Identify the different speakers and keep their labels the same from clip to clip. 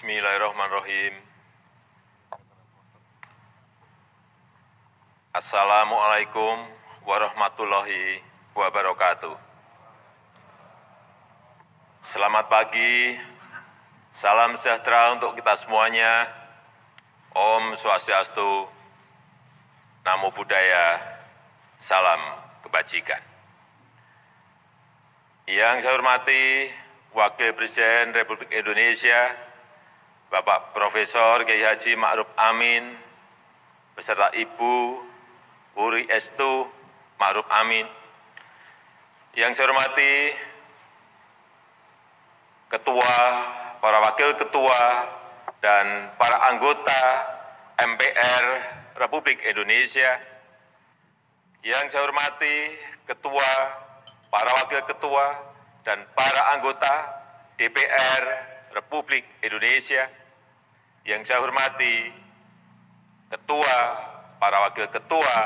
Speaker 1: Bismillahirrahmanirrahim. Assalamualaikum warahmatullahi wabarakatuh. Selamat pagi, salam sejahtera untuk kita semuanya. Om Swastiastu, Namo Buddhaya, salam kebajikan. Yang saya hormati Wakil Presiden Republik Indonesia, Bapak Profesor Kiai Haji Ma'ruf Amin, beserta Ibu Wuri Estu Ma'ruf Amin. Yang saya hormati Ketua, para Wakil Ketua, dan para anggota MPR Republik Indonesia. Yang saya hormati Ketua, para Wakil Ketua, dan para anggota DPR Republik Indonesia. Yang saya hormati Ketua, para Wakil Ketua,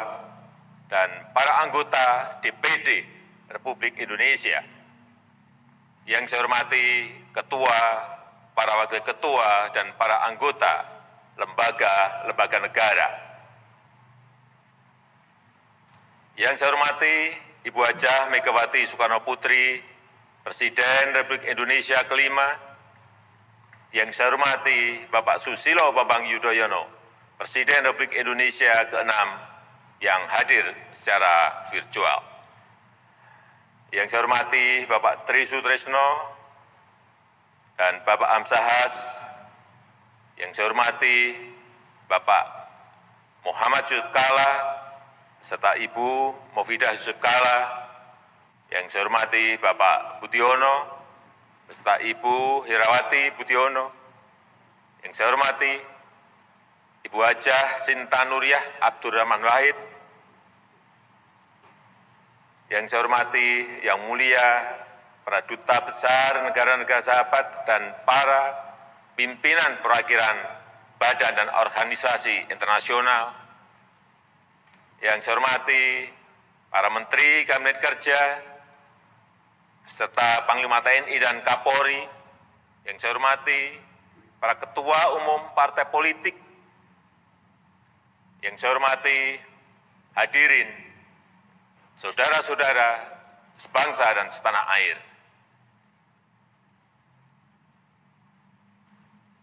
Speaker 1: dan para anggota DPD Republik Indonesia. Yang saya hormati Ketua, para Wakil Ketua, dan para anggota lembaga-lembaga negara. Yang saya hormati Ibu Hajah Megawati Soekarno Putri, Presiden Republik Indonesia kelima. Yang saya hormati Bapak Susilo Bambang Yudhoyono, Presiden Republik Indonesia keenam, yang hadir secara virtual. Yang saya hormati Bapak Tri Sutresno dan Bapak Amsahas. Yang saya hormati Bapak Muhammad Yusuf Kalla serta Ibu Mufidah Yusuf Kalla. Yang saya hormati Bapak Budiono beserta Ibu Herawati Budiono. Yang saya hormati Ibu Hajah Sinta Nuriyah Abdurrahman Wahid. Yang saya hormati Yang Mulia para duta besar negara-negara sahabat dan para pimpinan perwakilan badan dan organisasi internasional. Yang saya hormati para Menteri Kabinet Kerja, serta Panglima TNI dan Kapolri. Yang saya hormati para Ketua Umum Partai Politik. Yang saya hormati hadirin, saudara-saudara sebangsa dan setanah air.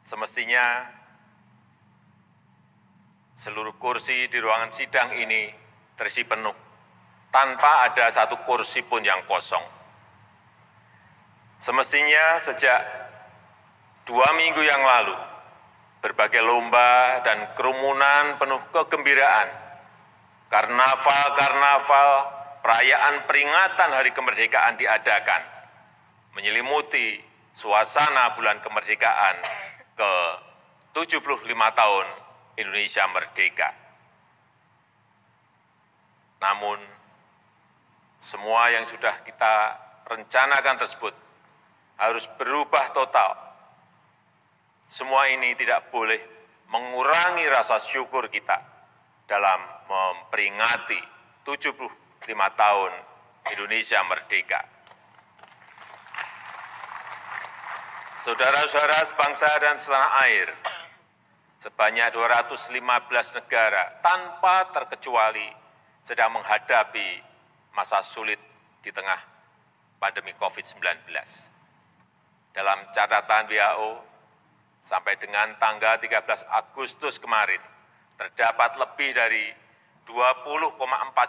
Speaker 1: Semestinya seluruh kursi di ruangan sidang ini terisi penuh, tanpa ada satu kursi pun yang kosong. Semestinya sejak 2 minggu yang lalu, berbagai lomba dan kerumunan penuh kegembiraan, karnaval-karnaval, perayaan peringatan Hari Kemerdekaan diadakan, menyelimuti suasana bulan kemerdekaan ke-75 tahun Indonesia merdeka. Namun, semua yang sudah kita rencanakan tersebut harus berubah total. Semua ini tidak boleh mengurangi rasa syukur kita dalam memperingati 75 tahun Indonesia merdeka. Saudara-saudara sebangsa dan setanah air, sebanyak 215 negara tanpa terkecuali sedang menghadapi masa sulit di tengah pandemi COVID-19. Dalam catatan WHO, sampai dengan tanggal 13 Agustus kemarin, terdapat lebih dari 20,4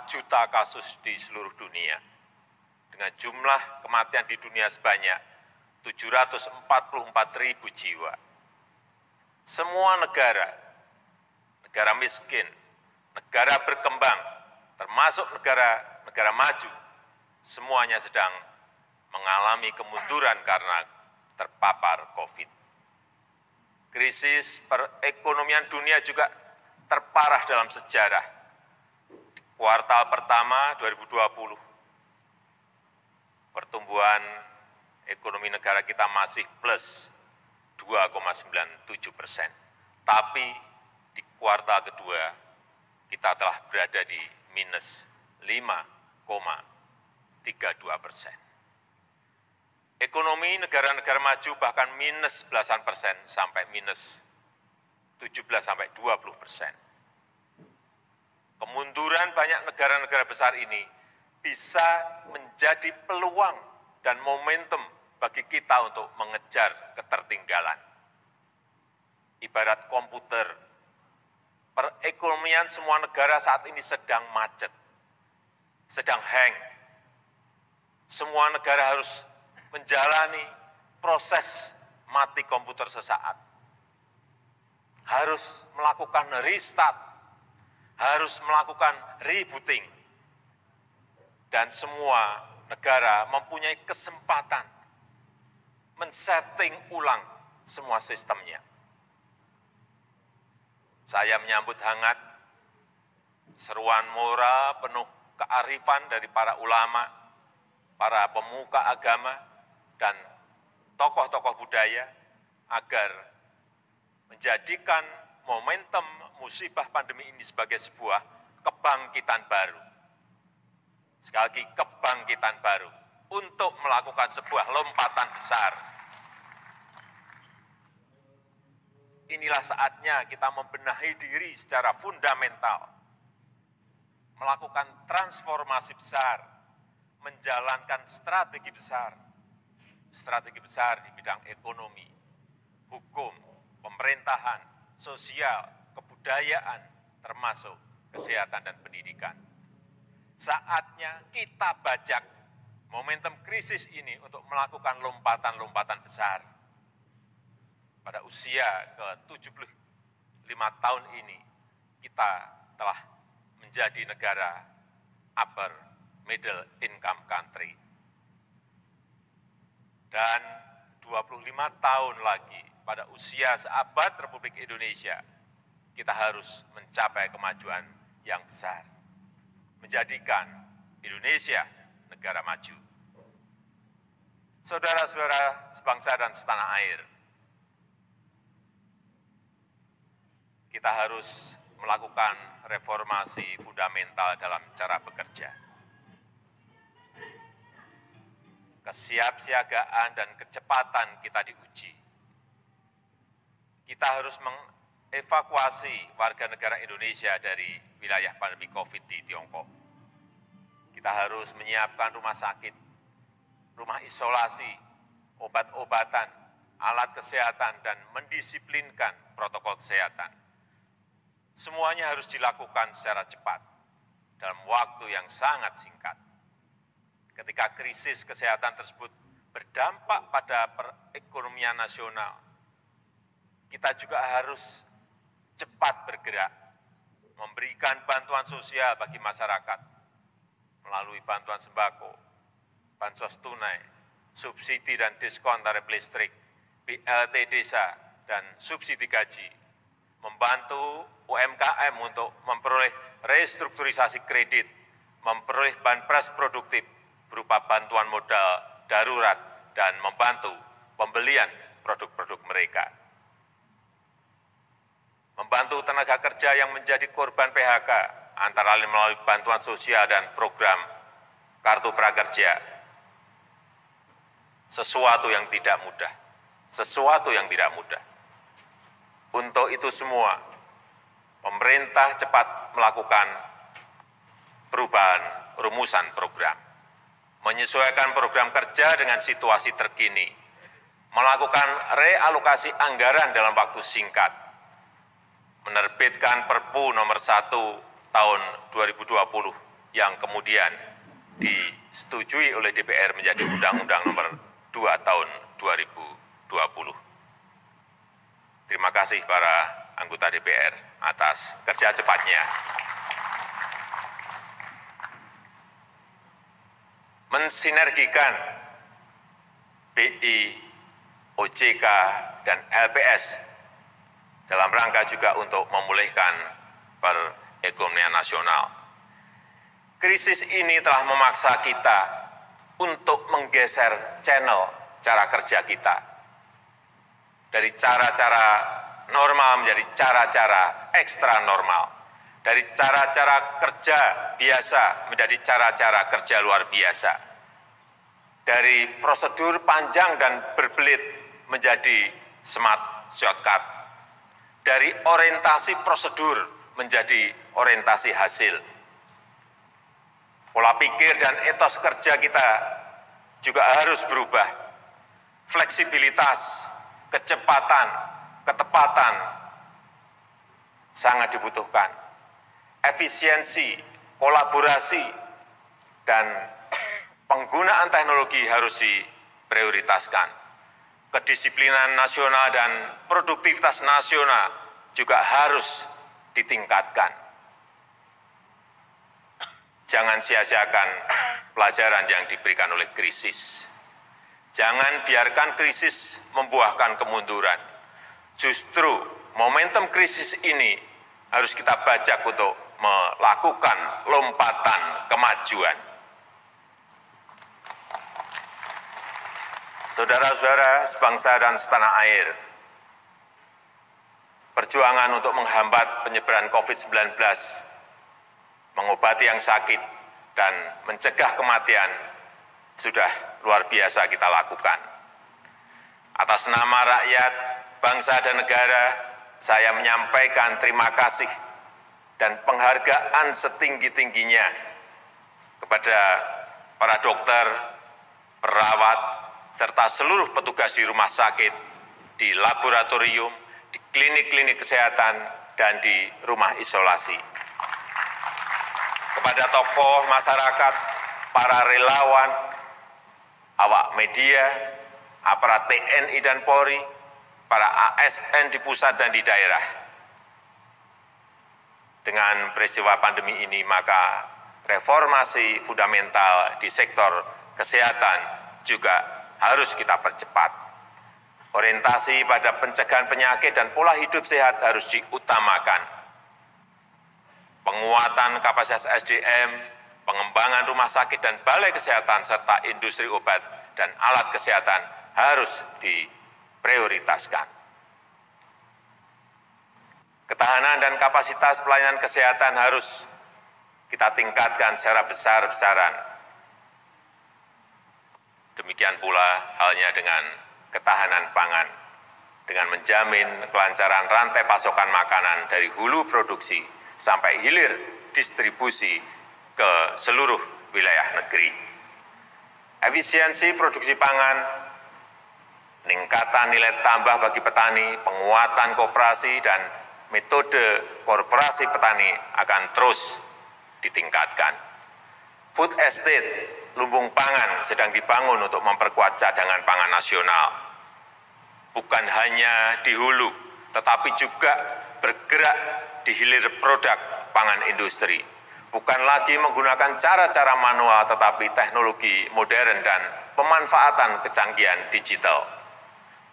Speaker 1: juta kasus di seluruh dunia, dengan jumlah kematian di dunia sebanyak 744.000 jiwa. Semua negara, negara miskin, negara berkembang, termasuk negara maju, semuanya sedang mengalami kemunduran karena terpapar COVID. Krisis perekonomian dunia juga terparah dalam sejarah. Di kuartal pertama 2020, pertumbuhan ekonomi negara kita masih plus 2,97%. Tapi di kuartal kedua kita telah berada di minus 5,32%. Ekonomi negara-negara maju bahkan minus belasan persen sampai minus 17 sampai 20%. Kemunduran banyak negara-negara besar ini bisa menjadi peluang dan momentum bagi kita untuk mengejar ketertinggalan. Ibarat komputer, perekonomian semua negara saat ini sedang macet, sedang hang. Semua negara harus menjalani proses mati komputer sesaat. Harus melakukan restart, harus melakukan rebooting. Dan semua negara mempunyai kesempatan men-setting ulang semua sistemnya. Saya menyambut hangat seruan moral penuh kearifan dari para ulama, para pemuka agama, dan tokoh-tokoh budaya agar menjadikan momentum musibah pandemi ini sebagai sebuah kebangkitan baru. Sekali lagi, kebangkitan baru untuk melakukan sebuah lompatan besar. Inilah saatnya kita membenahi diri secara fundamental, melakukan transformasi besar, menjalankan strategi besar di bidang ekonomi, hukum, pemerintahan, sosial, kebudayaan, termasuk kesehatan dan pendidikan. Saatnya kita bajak momentum krisis ini untuk melakukan lompatan-lompatan besar. Pada usia ke-75 tahun ini, kita telah menjadi negara upper middle income country. Dan 25 tahun lagi, pada usia seabad Republik Indonesia, kita harus mencapai kemajuan yang besar. Menjadikan Indonesia negara maju. Saudara-saudara sebangsa dan setanah air, kita harus melakukan reformasi fundamental dalam cara bekerja. Kesiapsiagaan dan kecepatan kita diuji. Kita harus mengevakuasi warga negara Indonesia dari wilayah pandemi COVID di Tiongkok. Kita harus menyiapkan rumah sakit, rumah isolasi, obat-obatan, alat kesehatan, dan mendisiplinkan protokol kesehatan. Semuanya harus dilakukan secara cepat, dalam waktu yang sangat singkat. Ketika krisis kesehatan tersebut berdampak pada perekonomian nasional, kita juga harus cepat bergerak, memberikan bantuan sosial bagi masyarakat, melalui bantuan sembako, bansos tunai, subsidi dan diskon tarif listrik, BLT desa, dan subsidi gaji, membantu UMKM untuk memperoleh restrukturisasi kredit, memperoleh banpres produktif berupa bantuan modal darurat, dan membantu pembelian produk-produk mereka. Membantu tenaga kerja yang menjadi korban PHK, antara lain melalui bantuan sosial dan program Kartu Prakerja. Sesuatu yang tidak mudah. Untuk itu semua, pemerintah cepat melakukan perubahan rumusan program, menyesuaikan program kerja dengan situasi terkini, melakukan realokasi anggaran dalam waktu singkat, menerbitkan Perpu nomor 1 tahun 2020 yang kemudian disetujui oleh DPR menjadi Undang-Undang nomor 2 tahun 2020. Terima kasih para anggota DPR atas kerja cepatnya. Mensinergikan BI, OJK, dan LPS dalam rangka juga untuk memulihkan perekonomian nasional. Krisis ini telah memaksa kita untuk menggeser channel cara kerja kita dari cara-cara normal menjadi cara-cara ekstra normal, dari cara-cara kerja biasa menjadi cara-cara kerja luar biasa. dari prosedur panjang dan berbelit menjadi smart shortcut, dari orientasi prosedur menjadi orientasi hasil. Pola pikir dan etos kerja kita juga harus berubah. Fleksibilitas, kecepatan, ketepatan sangat dibutuhkan. Efisiensi, kolaborasi, dan penggunaan teknologi harus diprioritaskan. Kedisiplinan nasional dan produktivitas nasional juga harus ditingkatkan. Jangan sia-siakan pelajaran yang diberikan oleh krisis. Jangan biarkan krisis membuahkan kemunduran. Justru momentum krisis ini harus kita bajak untuk melakukan lompatan kemajuan. Saudara-saudara sebangsa dan setanah air, perjuangan untuk menghambat penyebaran COVID-19, mengobati yang sakit, dan mencegah kematian sudah luar biasa kita lakukan. Atas nama rakyat, bangsa, dan negara, saya menyampaikan terima kasih dan penghargaan setinggi-tingginya kepada para dokter, perawat, serta seluruh petugas di rumah sakit, di laboratorium, di klinik-klinik kesehatan, dan di rumah isolasi. Kepada tokoh masyarakat, para relawan, awak media, aparat TNI dan Polri, para ASN di pusat dan di daerah. Dengan peristiwa pandemi ini, maka reformasi fundamental di sektor kesehatan juga harus kita percepat. Orientasi pada pencegahan penyakit dan pola hidup sehat harus diutamakan. Penguatan kapasitas SDM, pengembangan rumah sakit dan balai kesehatan, serta industri obat dan alat kesehatan harus diprioritaskan. Ketahanan dan kapasitas pelayanan kesehatan harus kita tingkatkan secara besar-besaran. Demikian pula halnya dengan ketahanan pangan, dengan menjamin kelancaran rantai pasokan makanan dari hulu produksi sampai hilir distribusi ke seluruh wilayah negeri. Efisiensi produksi pangan, peningkatan nilai tambah bagi petani, penguatan koperasi, dan metode korporasi petani akan terus ditingkatkan. Food estate, lumbung pangan sedang dibangun untuk memperkuat cadangan pangan nasional. Bukan hanya di hulu, tetapi juga bergerak di hilir produk pangan industri. Bukan lagi menggunakan cara-cara manual, tetapi teknologi modern dan pemanfaatan kecanggihan digital.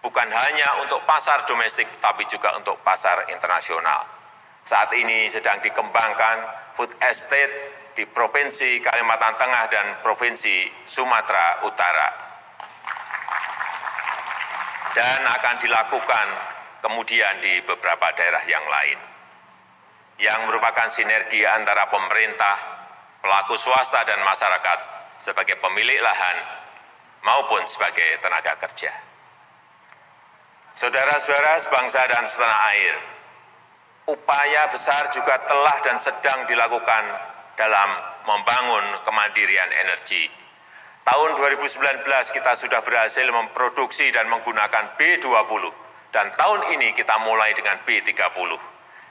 Speaker 1: Bukan hanya untuk pasar domestik, tetapi juga untuk pasar internasional. Saat ini sedang dikembangkan food estate di Provinsi Kalimantan Tengah dan Provinsi Sumatera Utara. Dan akan dilakukan kemudian di beberapa daerah yang lain, yang merupakan sinergi antara pemerintah, pelaku swasta, dan masyarakat sebagai pemilik lahan maupun sebagai tenaga kerja. Saudara-saudara sebangsa dan setanah air, upaya besar juga telah dan sedang dilakukan dalam membangun kemandirian energi. Tahun 2019 kita sudah berhasil memproduksi dan menggunakan B20, dan tahun ini kita mulai dengan B30,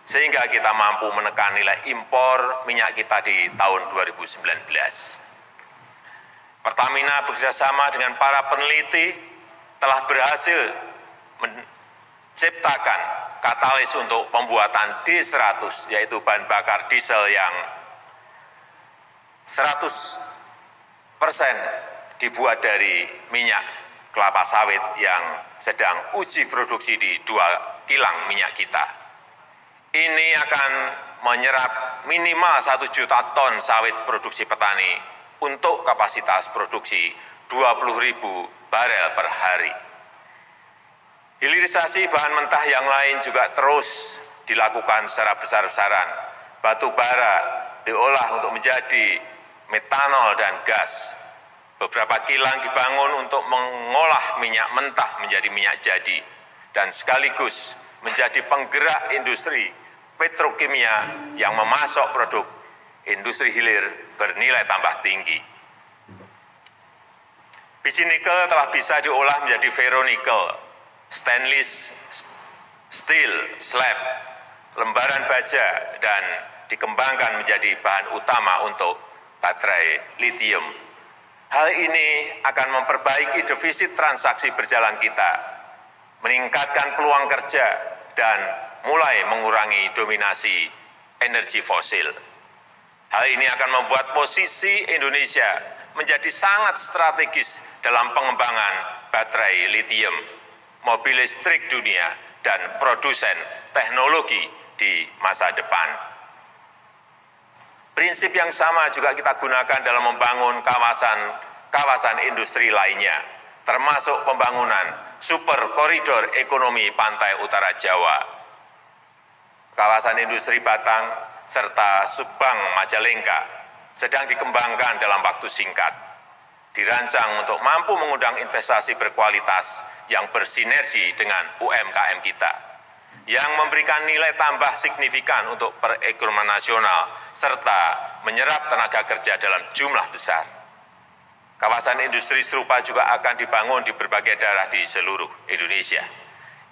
Speaker 1: sehingga kita mampu menekan nilai impor minyak kita di tahun 2019. Pertamina bekerjasama dengan para peneliti telah berhasil menciptakan katalis untuk pembuatan D100, yaitu bahan bakar diesel yang 100% dibuat dari minyak kelapa sawit yang sedang uji produksi di 2 kilang minyak kita. Ini akan menyerap minimal 1 juta ton sawit produksi petani untuk kapasitas produksi 20.000 barel per hari. Hilirisasi bahan mentah yang lain juga terus dilakukan secara besar-besaran. Batu bara diolah untuk menjadi metanol dan gas. Beberapa kilang dibangun untuk mengolah minyak mentah menjadi minyak jadi dan sekaligus menjadi penggerak industri petrokimia yang memasok produk industri hilir bernilai tambah tinggi. Biji nikel telah bisa diolah menjadi ferronikel, stainless steel, slab, lembaran baja, dan dikembangkan menjadi bahan utama untuk baterai lithium. Hal ini akan memperbaiki defisit transaksi berjalan kita, meningkatkan peluang kerja, dan mulai mengurangi dominasi energi fosil. Hal ini akan membuat posisi Indonesia menjadi sangat strategis dalam pengembangan baterai lithium, mobil listrik dunia, dan produsen teknologi di masa depan. Prinsip yang sama juga kita gunakan dalam membangun kawasan industri lainnya, termasuk pembangunan super koridor ekonomi pantai utara Jawa, kawasan industri Batang, serta Subang Majalengka sedang dikembangkan dalam waktu singkat, dirancang untuk mampu mengundang investasi berkualitas yang bersinergi dengan UMKM kita, yang memberikan nilai tambah signifikan untuk perekonomian nasional, serta menyerap tenaga kerja dalam jumlah besar. Kawasan industri serupa juga akan dibangun di berbagai daerah di seluruh Indonesia,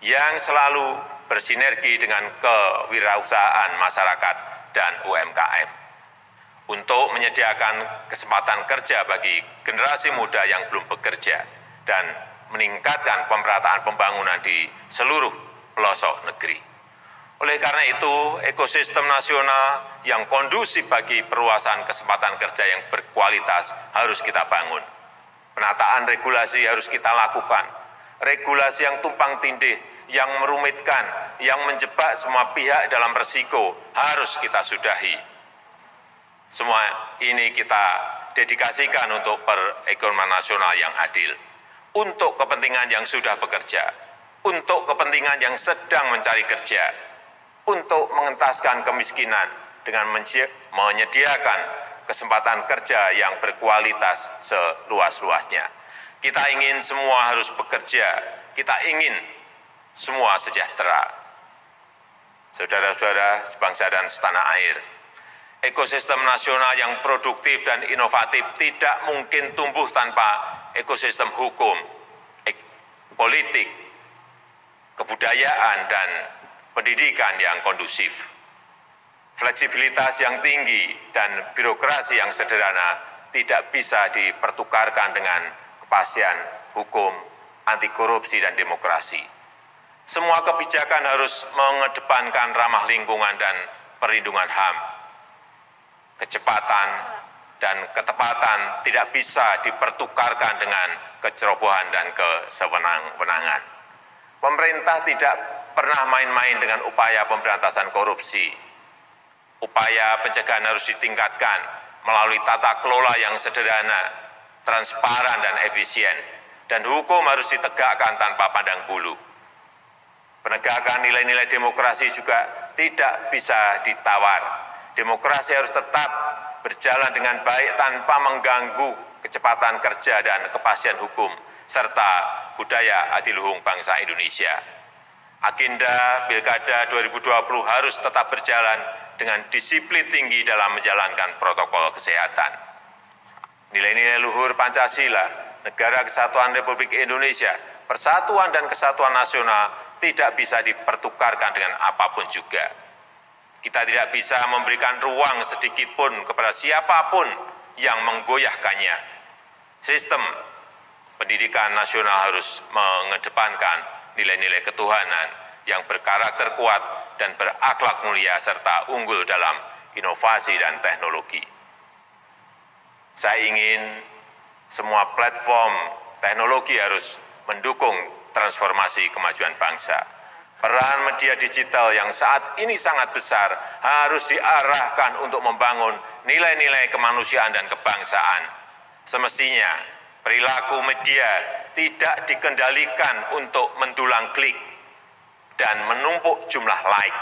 Speaker 1: yang selalu bersinergi dengan kewirausahaan masyarakat dan UMKM, untuk menyediakan kesempatan kerja bagi generasi muda yang belum bekerja, dan meningkatkan pemerataan pembangunan di seluruh pelosok negeri. Oleh karena itu, ekosistem nasional yang kondusif bagi perluasan kesempatan kerja yang berkualitas harus kita bangun. Penataan regulasi harus kita lakukan. Regulasi yang tumpang tindih, yang merumitkan, yang menjebak semua pihak dalam resiko harus kita sudahi. Semua ini kita dedikasikan untuk perekonomian nasional yang adil, untuk kepentingan yang sudah bekerja, untuk kepentingan yang sedang mencari kerja, untuk mengentaskan kemiskinan dengan menyediakan kesempatan kerja yang berkualitas seluas-luasnya. Kita ingin semua harus bekerja, kita ingin semua sejahtera. Saudara-saudara sebangsa dan setanah air, ekosistem nasional yang produktif dan inovatif tidak mungkin tumbuh tanpa ekosistem hukum, politik, kebudayaan, dan pendidikan yang kondusif. Fleksibilitas yang tinggi dan birokrasi yang sederhana tidak bisa dipertukarkan dengan kepastian hukum, anti korupsi, dan demokrasi. Semua kebijakan harus mengedepankan ramah lingkungan dan perlindungan HAM. Kecepatan dan ketepatan tidak bisa dipertukarkan dengan kecerobohan dan kesewenang-wenangan. Pemerintah tidak pernah main-main dengan upaya pemberantasan korupsi. Upaya pencegahan harus ditingkatkan melalui tata kelola yang sederhana, transparan, dan efisien, dan hukum harus ditegakkan tanpa pandang bulu. Penegakan nilai-nilai demokrasi juga tidak bisa ditawar. Demokrasi harus tetap berjalan dengan baik tanpa mengganggu kecepatan kerja dan kepastian hukum, serta budaya adiluhung bangsa Indonesia. Agenda Pilkada 2020 harus tetap berjalan dengan disiplin tinggi dalam menjalankan protokol kesehatan. Nilai-nilai luhur Pancasila, Negara Kesatuan Republik Indonesia, persatuan dan kesatuan nasional tidak bisa dipertukarkan dengan apapun juga. Kita tidak bisa memberikan ruang sedikit pun kepada siapapun yang menggoyahkannya. Sistem pendidikan nasional harus mengedepankan nilai-nilai ketuhanan yang berkarakter kuat dan berakhlak mulia serta unggul dalam inovasi dan teknologi. Saya ingin semua platform teknologi harus mendukung transformasi kemajuan bangsa. Peran media digital yang saat ini sangat besar harus diarahkan untuk membangun nilai-nilai kemanusiaan dan kebangsaan. Semestinya perilaku media tidak dikendalikan untuk mendulang klik dan menumpuk jumlah like,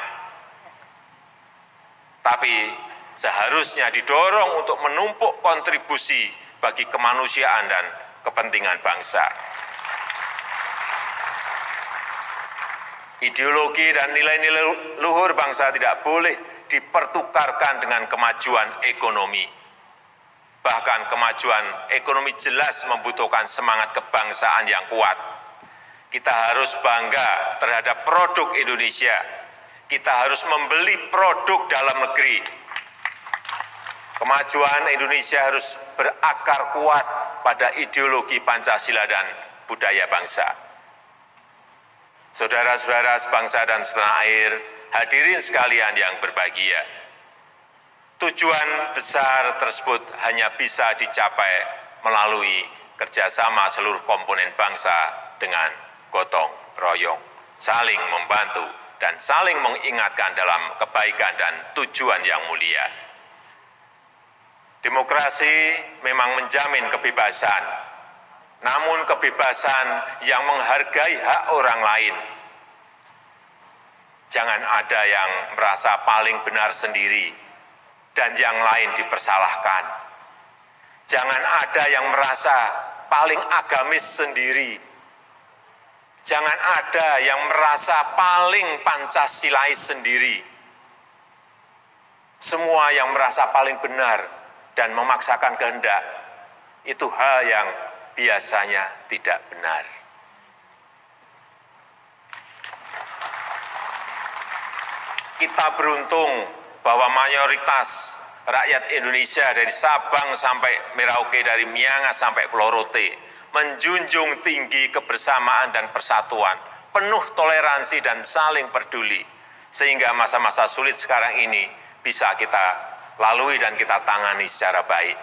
Speaker 1: tapi seharusnya didorong untuk menumpuk kontribusi bagi kemanusiaan dan kepentingan bangsa. Ideologi dan nilai-nilai luhur bangsa tidak boleh dipertukarkan dengan kemajuan ekonomi. Bahkan kemajuan ekonomi jelas membutuhkan semangat kebangsaan yang kuat. Kita harus bangga terhadap produk Indonesia. Kita harus membeli produk dalam negeri. Kemajuan Indonesia harus berakar kuat pada ideologi Pancasila dan budaya bangsa. Saudara-saudara sebangsa dan setanah air, hadirin sekalian yang berbahagia. Tujuan besar tersebut hanya bisa dicapai melalui kerjasama seluruh komponen bangsa dengan gotong royong, saling membantu, dan saling mengingatkan dalam kebaikan dan tujuan yang mulia. Demokrasi memang menjamin kebebasan, namun kebebasan yang menghargai hak orang lain. Jangan ada yang merasa paling benar sendiri dan yang lain dipersalahkan. Jangan ada yang merasa paling agamis sendiri. Jangan ada yang merasa paling Pancasilais sendiri. Semua yang merasa paling benar dan memaksakan kehendak, itu hal yang biasanya tidak benar. Kita beruntung bahwa mayoritas rakyat Indonesia dari Sabang sampai Merauke, dari Miangas sampai Pulau Rote, menjunjung tinggi kebersamaan dan persatuan, penuh toleransi dan saling peduli, sehingga masa-masa sulit sekarang ini bisa kita lalui dan kita tangani secara baik.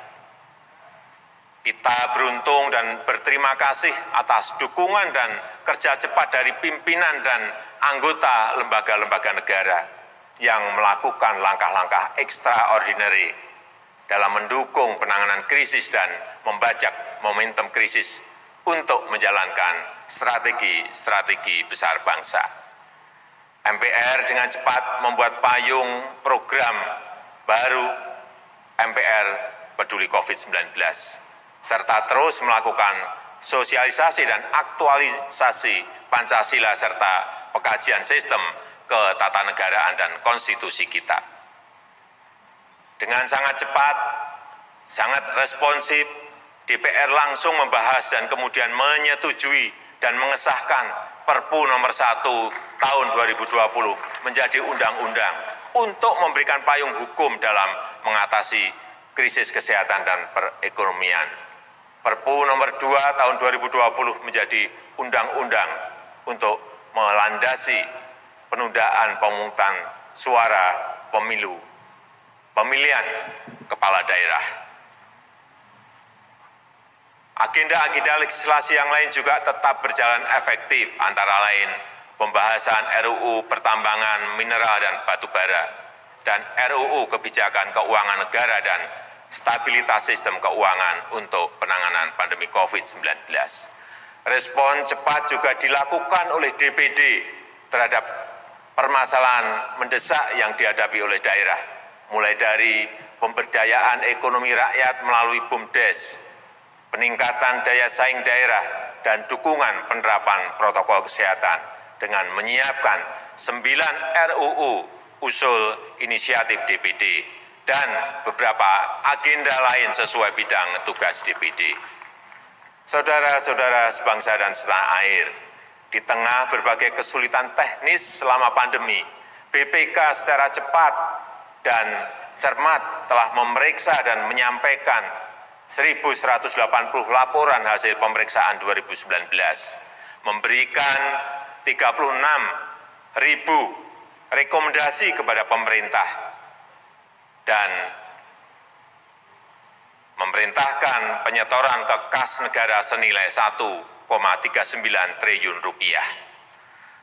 Speaker 1: Kita beruntung dan berterima kasih atas dukungan dan kerja cepat dari pimpinan dan anggota lembaga-lembaga negara yang melakukan langkah-langkah extraordinary dalam mendukung penanganan krisis dan membajak momentum krisis untuk menjalankan strategi-strategi besar bangsa. MPR dengan cepat membuat payung program baru MPR Peduli COVID-19, serta terus melakukan sosialisasi dan aktualisasi Pancasila serta pengkajian sistem ketatanegaraan dan konstitusi kita. Dengan sangat cepat, sangat responsif, DPR langsung membahas dan kemudian menyetujui dan mengesahkan Perpu nomor 1 tahun 2020 menjadi undang-undang untuk memberikan payung hukum dalam mengatasi krisis kesehatan dan perekonomian. Perpu nomor 2 tahun 2020 menjadi undang-undang untuk melandasi penundaan pemungutan suara pemilu, pemilihan kepala daerah. Agenda-agenda legislasi yang lain juga tetap berjalan efektif, antara lain pembahasan RUU pertambangan mineral dan batu bara, dan RUU kebijakan keuangan negara dan stabilitas sistem keuangan untuk penanganan pandemi COVID-19. Respon cepat juga dilakukan oleh DPD terhadap permasalahan mendesak yang dihadapi oleh daerah, mulai dari pemberdayaan ekonomi rakyat melalui BUMDes, peningkatan daya saing daerah, dan dukungan penerapan protokol kesehatan dengan menyiapkan 9 RUU usul inisiatif DPD dan beberapa agenda lain sesuai bidang tugas DPD. Saudara-saudara sebangsa dan setanah air, di tengah berbagai kesulitan teknis selama pandemi, BPK secara cepat dan cermat telah memeriksa dan menyampaikan 1.180 laporan hasil pemeriksaan 2019, memberikan 36.000 rekomendasi kepada pemerintah, dan memerintahkan penyetoran ke kas negara senilai 1,39 triliun rupiah.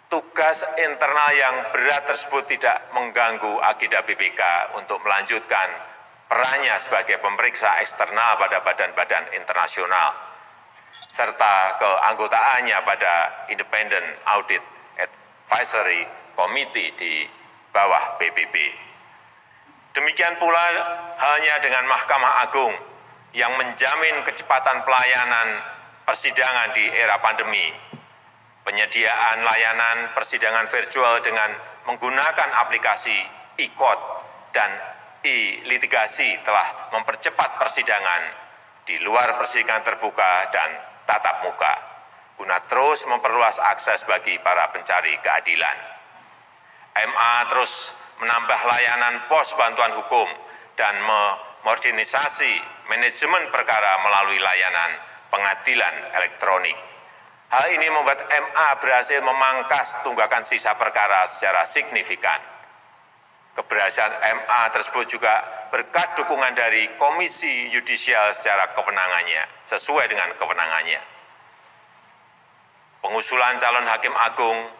Speaker 1: Tugas internal yang berat tersebut tidak mengganggu agenda BPK untuk melanjutkan perannya sebagai pemeriksa eksternal pada badan-badan internasional, serta keanggotaannya pada Independent Audit Advisory Committee di bawah PBB. Demikian pula halnya dengan Mahkamah Agung yang menjamin kecepatan pelayanan persidangan di era pandemi, penyediaan layanan persidangan virtual dengan menggunakan aplikasi e-court dan e-litigasi telah mempercepat persidangan di luar persidangan terbuka dan tatap muka, guna terus memperluas akses bagi para pencari keadilan. MA terus menambah layanan pos bantuan hukum dan memodernisasi manajemen perkara melalui layanan pengadilan elektronik. Hal ini membuat MA berhasil memangkas tunggakan sisa perkara secara signifikan. Keberhasilan MA tersebut juga berkat dukungan dari Komisi Yudisial secara kewenangannya, sesuai dengan kewenangannya. Pengusulan calon hakim agung,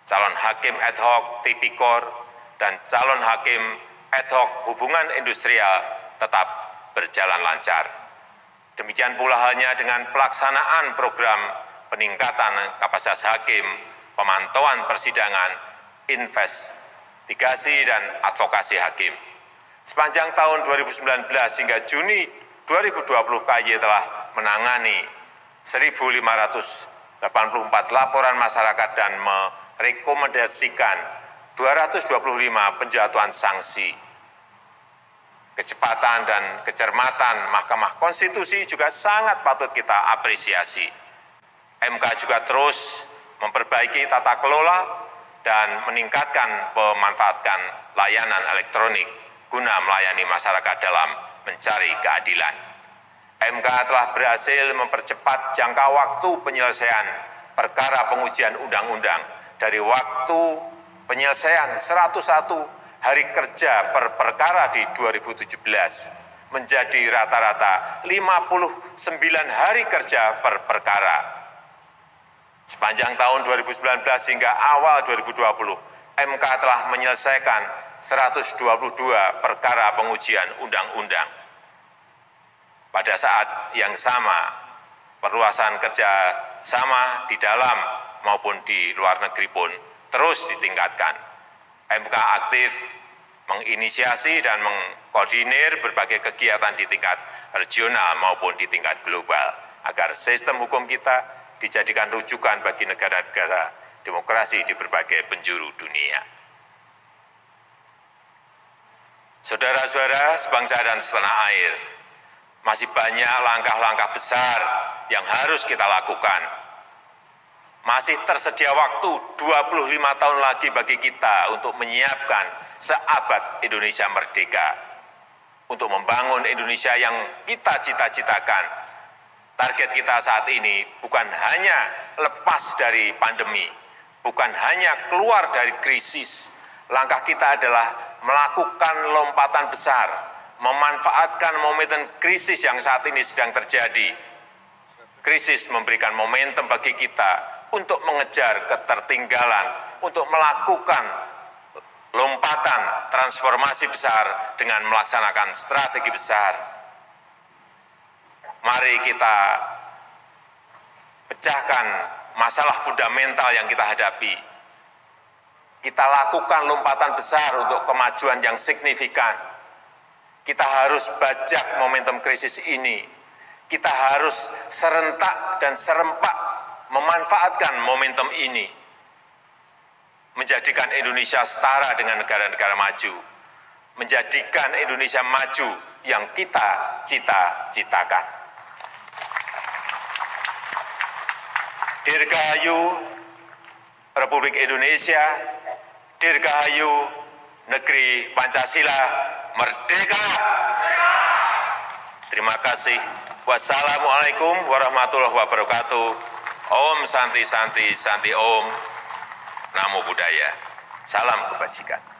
Speaker 1: calon hakim ad hoc tipikor, dan calon hakim ad hoc hubungan industrial tetap berjalan lancar. Demikian pula halnya dengan pelaksanaan program peningkatan kapasitas hakim, pemantauan persidangan, investigasi dan advokasi hakim. Sepanjang tahun 2019 hingga Juni 2020, KY telah menangani 1.584 laporan masyarakat dan merekomendasikan 225 penjatuhan sanksi. Kecepatan dan kecermatan Mahkamah Konstitusi juga sangat patut kita apresiasi. MK juga terus memperbaiki tata kelola dan meningkatkan pemanfaatan layanan elektronik guna melayani masyarakat dalam mencari keadilan. MK telah berhasil mempercepat jangka waktu penyelesaian perkara pengujian undang-undang dari waktu penyelesaian 101 hari kerja per perkara di 2017 menjadi rata-rata 59 hari kerja per perkara. Sepanjang tahun 2019 hingga awal 2020, MK telah menyelesaikan 122 perkara pengujian undang-undang. Pada saat yang sama, perluasan kerja sama di dalam maupun di luar negeri pun terus ditingkatkan. MK aktif menginisiasi dan mengkoordinir berbagai kegiatan di tingkat regional maupun di tingkat global, agar sistem hukum kita dijadikan rujukan bagi negara-negara demokrasi di berbagai penjuru dunia. Saudara-saudara sebangsa dan setanah air, masih banyak langkah-langkah besar yang harus kita lakukan. Masih tersedia waktu 25 tahun lagi bagi kita untuk menyiapkan seabad Indonesia merdeka, untuk membangun Indonesia yang kita cita-citakan. Target kita saat ini bukan hanya lepas dari pandemi, bukan hanya keluar dari krisis. Langkah kita adalah melakukan lompatan besar, memanfaatkan momentum krisis yang saat ini sedang terjadi. Krisis memberikan momentum bagi kita untuk mengejar ketertinggalan, untuk melakukan lompatan transformasi besar dengan melaksanakan strategi besar. Mari kita pecahkan masalah fundamental yang kita hadapi. Kita lakukan lompatan besar untuk kemajuan yang signifikan. Kita harus bajak momentum krisis ini. Kita harus serentak dan serempak memanfaatkan momentum ini, menjadikan Indonesia setara dengan negara-negara maju, menjadikan Indonesia maju yang kita cita-citakan. Dirgahayu Republik Indonesia, Dirgahayu Negeri Pancasila, Merdeka! Terima kasih. Wassalamualaikum warahmatullahi wabarakatuh. Om Santi Santi Santi Om. Namo Buddhaya. Salam kebajikan.